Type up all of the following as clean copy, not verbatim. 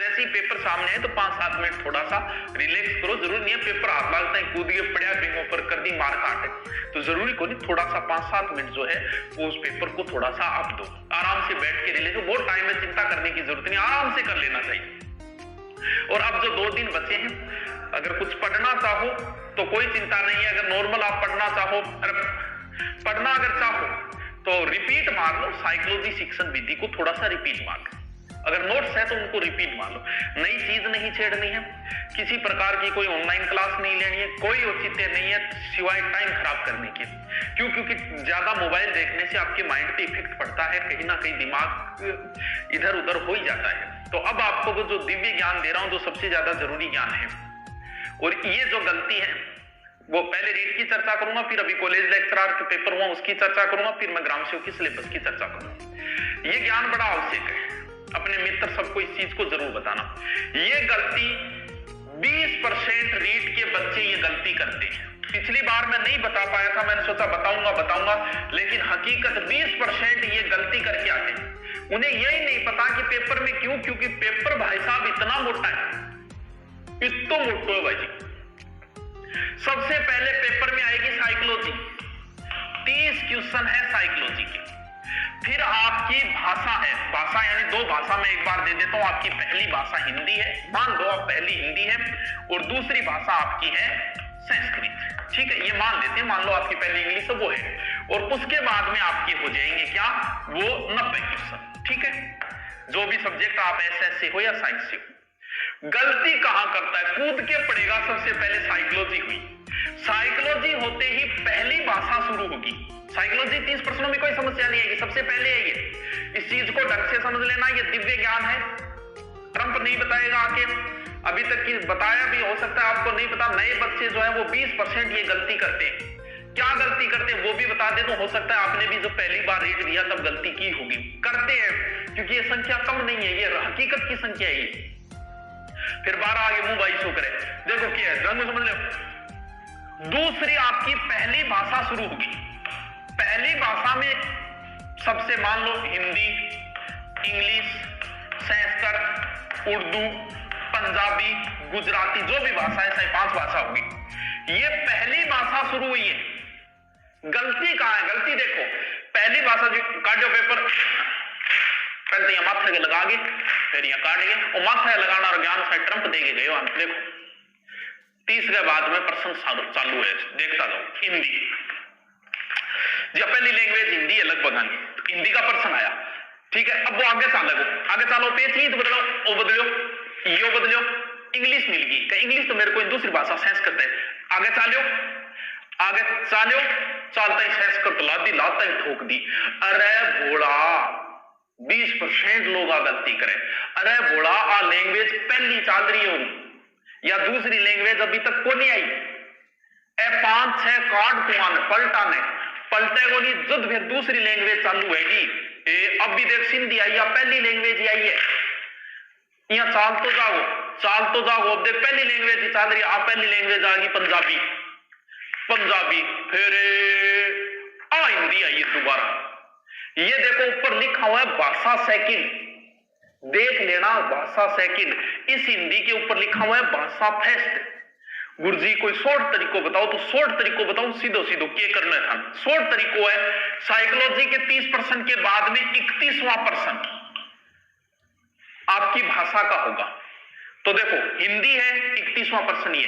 जैसे ही पेपर सामने है तो 5-7 मिनट थोड़ा सा रिलैक्स करो। जरूरी नहीं है पेपर हाथ लागता है कूद के पड़ा बिंगों पर कर दी मार काट, तो जरूरी को नहीं, थोड़ा सा 5-7 मिनट जो है वो उस पेपर को थोड़ा सा आप दो, आराम से बैठ के रिलैक्स। बहुत टाइम में चिंता करने की जरूरत नहीं, आराम से कर लेना चाहिए। और अब जो 2 दिन बचे हैं, अगर कुछ पढ़ना चाहो तो कोई चिंता नहीं है। अगर नॉर्मल आप पढ़ना चाहो, पढ़ना अगर चाहो तो रिपीट मार लो, साइकोलॉजी शिक्षण विधि को थोड़ा सा रिपीट मार लो। अगर नोट्स है तो उनको रिपीट मार लो। नई चीज नहीं छेड़नी है, किसी प्रकार की कोई ऑनलाइन क्लास नहीं लेनी है, कोई औचित्य नहीं है सिवाय टाइम खराब करने के। क्यों? क्योंकि ज्यादा मोबाइल देखने से आपके माइंड पे इफेक्ट पड़ता है, कहीं ना कहीं दिमाग इधर उधर हो ही जाता है। तो अब आपको जो दिव्य ज्ञान दे रहा हूं, जो सबसे ज्यादा जरूरी ज्ञान है, और ये जो गलती है वो पहले रीट की चर्चा करूंगा, फिर अभी कॉलेज लेक्चरर के पेपर हुआ उसकी चर्चा करूंगा, फिर मैं ग्राम सेवक की सिलेबस की चर्चा करूंगा। ये ज्ञान बड़ा आवश्यक है, अपने मित्र सबको इस चीज को जरूर बताना। ये गलती 20% रीट के बच्चे ये गलती करते हैं। पिछली बार मैं नहीं बता पाया था, मैंने सोचा बताऊंगा, लेकिन हकीकत 20% ये गलती करके आते हैं। उन्हें यही नहीं पता कि पेपर में क्यों, क्योंकि पेपर भाई साहब इतना मोटा है, इतना मोटा है भाई जी। सबसे पहले पेपर में आएगी साइकोलॉजी, 30 क्वेश्चन है साइकोलॉजी के। फिर आपकी भाषा है, भाषा यानी 2 भाषा में एक बार दे देता हूं। आपकी पहली भाषा हिंदी है, मान लो आप पहली हिंदी है, और दूसरी भाषा आपकी है संस्कृत, ठीक है, ये मान लेते हैं। मान लो आपकी पहली इंग्लिश है, वो है, और उसके बाद में आपके हो जाएंगे क्या, वो 90 क्वेश्चन, ठीक है, जो भी सब्जेक्ट आप एसएस से हो या साइंस से हो। गलती कहां करता है, कूद के पड़ेगा। सबसे पहले साइकोलॉजी हुई, साइकोलॉजी होते ही पहली भाषा शुरू होगी। साइकोलॉजी 30 प्रश्नों में कोई समस्या नहीं आएगी, सबसे पहले है ये। इस चीज को ढंग से समझ लेना, ये दिव्य ज्ञान है, ट्रंप नहीं बताएगा आके। अभी तक की बताया भी हो सकता है आपको नहीं पता। नए बच्चे जो है वो 20% ये गलती करते हैं। क्या गलती करते हैं वो भी बता दे, तो हो सकता है आपने भी जो पहली बार रीड दिया तब गलती की होगी। करते हैं क्योंकि ये संख्या कम नहीं है, ये हकीकत की संख्या है ये। फिर 12 आगे मुंह बाई शो करे, देखो क्या है, ढंग समझ लो। दूसरी आपकी पहली भाषा शुरू होगी। पहली भाषा में सबसे मान लो हिंदी, इंग्लिश, संस्कृत, उर्दू, पंजाबी, गुजराती, जो भी भाषा है, 5 भाषा होगी। ये पहली भाषा शुरू हुई है। गलती कहां है, गलती देखो, पहली भाषा जो काटो पेपर, पहले यहाँ माथे के लगा के फिर यहाँ काट के, और माथे लगाना और ज्ञान से ट्रंप देके गए हम। देखो 30 के बाद में प्रश्न चालू है, देखता जाओ। हिंदी, जब पहली लैंग्वेज हिंदी है लगभग, तो हिंदी का प्रश्न आया, ठीक है। अब वो आगे चालो, पेज ही तो बदलो, वो बदलो, यो बदलो, इंग्लिश मिल गई। इंग्लिश तो मेरे को दूसरी भाषा संस्कृत है। आगे चालो, चलता ही संस्कृत लाता ही ठोक दी। अरे भोला, 20% लोग आ गलती करें। अरे भोला, आ लैंग्वेज पहली चल रही होगी या दूसरी लैंग्वेज अभी तक को नहीं आई। 5-6 कार्ड कुआन पलटे को नहीं, जुद फिर दूसरी लैंग्वेज चालू हैगी। अब भी देख सिंधी आई या पहली लैंग्वेज ही आई है। यहाँ चाल तो जाओ, अब देख पहली लैंग्वेज ही चल रही है। आप पहली लैंग्वेज आ गई पंजाबी, फिर हिंदी आई है दोबारा। ये देखो ऊपर लिखा हुआ है भाषा सेकंड, देख लेना, भाषा सेकंड। इस हिंदी के ऊपर लिखा हुआ है भाषा फर्स्ट। गुरुजी कोई शॉर्ट तरीको बताओ, तो शॉर्ट तरीको बताओ, सीधो क्या करना था। शॉर्ट तरीको है, साइकोलॉजी के 30% के बाद में 31वां प्रश्न आपकी भाषा का होगा। तो देखो हिंदी है 31वां प्रश्न ये,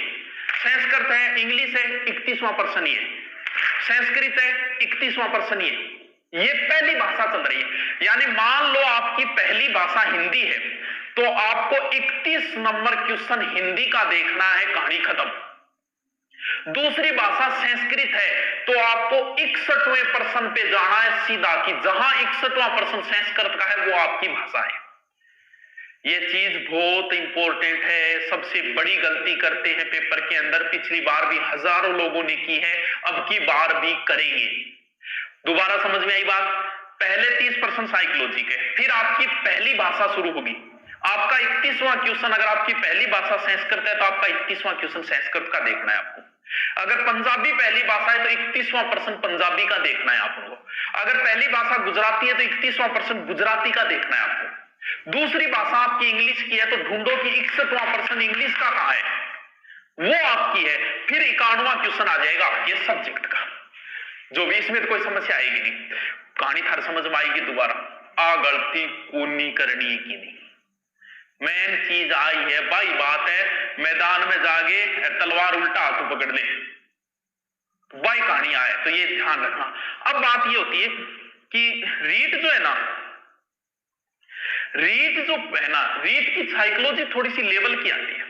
संस्कृत है, इंग्लिश है 31वां प्रश्न ये, संस्कृत है 31वां प्रश्न ये पहली भाषा चल रही है। यानी मान लो आपकी पहली भाषा हिंदी है, तो आपको 31 नंबर क्वेश्चन हिंदी का देखना है, कहानी खत्म। दूसरी भाषा संस्कृत है, तो आपको 61वें प्रश्न पे जाना है सीधा, कि जहां 61वां प्रश्न संस्कृत का है वो आपकी भाषा है। ये चीज बहुत इंपॉर्टेंट है, सबसे बड़ी गलती करते हैं पेपर के अंदर। पिछली बार भी हजारों लोगों ने की है, अब की बार भी करेंगे। दोबारा समझ में आई बात? पहले 30% साइकोलॉजी के, फिर आपकी पहली भाषा शुरू होगी। आपका 31वां क्वेश्चन, अगर आपकी पहली भाषा संस्कृत है तो आपका 31वां क्वेश्चन संस्कृत का देखना है आपको। अगर पंजाबी पहली भाषा है तो 31वां प्रश्न पंजाबी का देखना है आपको। अगर पहली भाषा गुजराती है तो 31वां प्रश्न गुजराती का देखना है आपको। दूसरी भाषा आपकी इंग्लिश की है, तो ढूंढो कि 61वां इंग्लिश का कहां है, वो आपकी है। फिर 91वां क्वेश्चन आ जाएगा आपके सब्जेक्ट का, जो भी इसमें तो कोई समस्या आएगी नहीं, कहानी थार समझ में आएगी। दोबारा आ गलती कोनी करनी की नहीं, मेन चीज आई है भाई, बात है मैदान में जागे तलवार उल्टा हाथ पकड़ ले, भाई कहानी आए, तो ये ध्यान रखना। अब बात ये होती है कि रीड जो है ना, रीड जो है ना, रीड की साइकोलॉजी थोड़ी सी लेवल की आती है।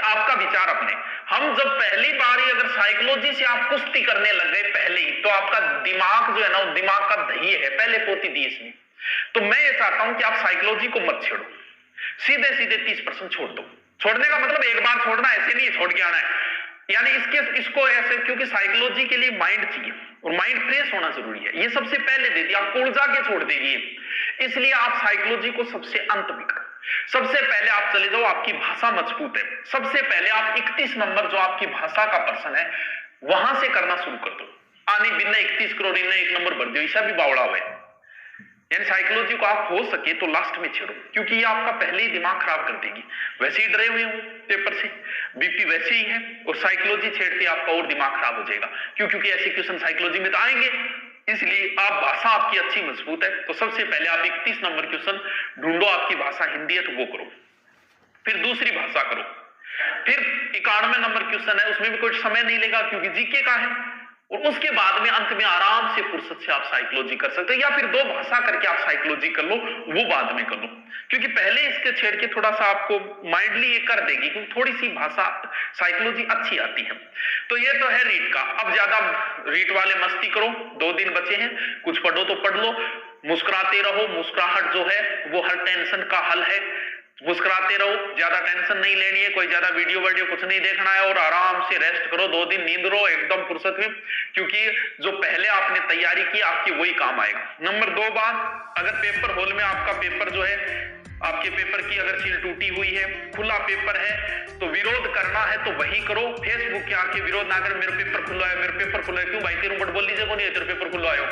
आपका विचार अपने, हम जब पहली बार ही अगर साइकोलॉजी से आप कुश्ती करने लग गए पहले ही, तो आपका दिमाग जो है ना, वो दिमाग का दही है, पहले पोती दी इसमें। तो मैं ये चाहता हूं कि आप साइकोलॉजी को मत छेड़ो, सीधे सीधे 30% छोड़ दो। छोड़ने का मतलब एक बार छोड़ना ऐसे नहीं छोड़ के आना है, यानी इसको ऐसे, क्योंकि साइकोलॉजी के लिए माइंड चाहिए और माइंड फ्रेश होना जरूरी है। ये सबसे पहले दे दिया, आपको उलझा के छोड़ देगी, इसलिए आप साइकोलॉजी को सबसे अंत में करो। सबसे पहले आप चले जाओ, आपकी भाषा मजबूत है, सबसे पहले आप 31 नंबर जो आपकी भाषा का पर्सन है वहां से करना शुरू कर दो। आने बिना 31 करोड़ इन्हें 1 नंबर भर दो, ऐसा भी बावड़ा हुआ है। यानी साइकोलॉजी को आप हो सके तो लास्ट में छेड़ो, क्योंकि ये आपका पहले ही दिमाग खराब कर देगी। वैसे ही डरे हुए हो पेपर से, बीपी वैसे ही है, और साइकोलॉजी छेड़ते आपका और दिमाग खराब हो जाएगा, क्योंकि ऐसे क्वेश्चन साइकोलॉजी में तो आएंगे। इसलिए आप भाषा आपकी अच्छी मजबूत है, तो सबसे पहले आप 31 नंबर क्वेश्चन ढूंढो, आपकी भाषा हिंदी है तो वो करो, फिर दूसरी भाषा करो, फिर 91 नंबर क्वेश्चन है, उसमें भी कोई समय नहीं लेगा क्योंकि जीके का है, और उसके बाद में अंत में आराम से फुर्सत से आप साइकोलॉजी कर सकते हो, या फिर 2 भाषा करके आप साइकोलॉजी कर लो, वो बाद में कर लो, क्योंकि पहले इसके छेड़ के थोड़ा सा आपको माइंडली ये कर देगी, क्योंकि थोड़ी सी भाषा साइकोलॉजी अच्छी आती है। तो ये तो है रीड का। अब ज्यादा रीड वाले मस्ती करो, 2 दिन बचे हैं, कुछ पढ़ो तो पढ़ लो, मुस्कुराते रहो, मुस्कुराहट जो है वो हर टेंशन का हल है, मुस्कुराते रहो, ज्यादा टेंशन नहीं लेनी है, कोई ज्यादा वीडियो कुछ नहीं देखना है, और आराम से रेस्ट करो, 2 दिन नींद लो एकदम फुर्सत में, क्योंकि जो पहले आपने तैयारी की आपकी वही काम आएगा। नंबर 2 बात, अगर पेपर हॉल में आपका पेपर जो है, आपके पेपर की अगर सील टूटी हुई है, खुला पेपर है, तो विरोध करना है तो वही करो। फेसबुक के आके विरोध ना कर, मेरा पेपर खुला है, मेरा पेपर खुला है, क्यों भाई तेरे ऊपर बोल लीजिए कौन है तेरे पेपर खुला है,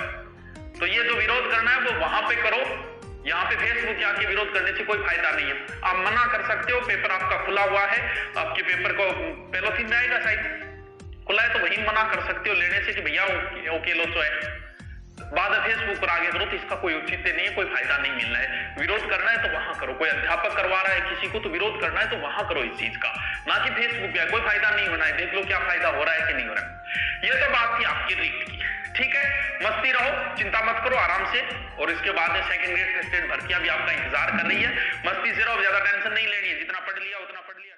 तो ये जो विरोध करना है वो वहां पे करो, यहाँ पे फेसबुक के आके विरोध करने से कोई फायदा नहीं है। आप मना कर सकते हो, पेपर आपका खुला हुआ है, आपके पेपर को पेलोथीन में आएगा, शायद खुला है तो वही मना कर सकते हो लेने से कि भैया ओके लो तो है, बाद फेसबुक पर आगे करो तो इसका कोई औचित्य नहीं है, कोई फायदा नहीं मिलना है। विरोध करना है तो वहां करो, कोई अध्यापक करवा रहा है किसी को तो विरोध करना है तो वहां करो इस चीज का, ना कि फेसबुक पे। कोई फायदा नहीं होना है, देख लो क्या फायदा हो रहा है कि नहीं हो रहा है। ये तो बात थी आपकी रीड की, ठीक है। मस्ती रहो, चिंता मत करो, आराम से, और इसके बाद में सेकंड ग्रेड स्टेट भर्तियां भी आपका इंतजार कर रही है। मस्ती से रहो, ज्यादा टेंशन नहीं लेनी है, जितना पढ़ लिया उतना पढ़ लिया।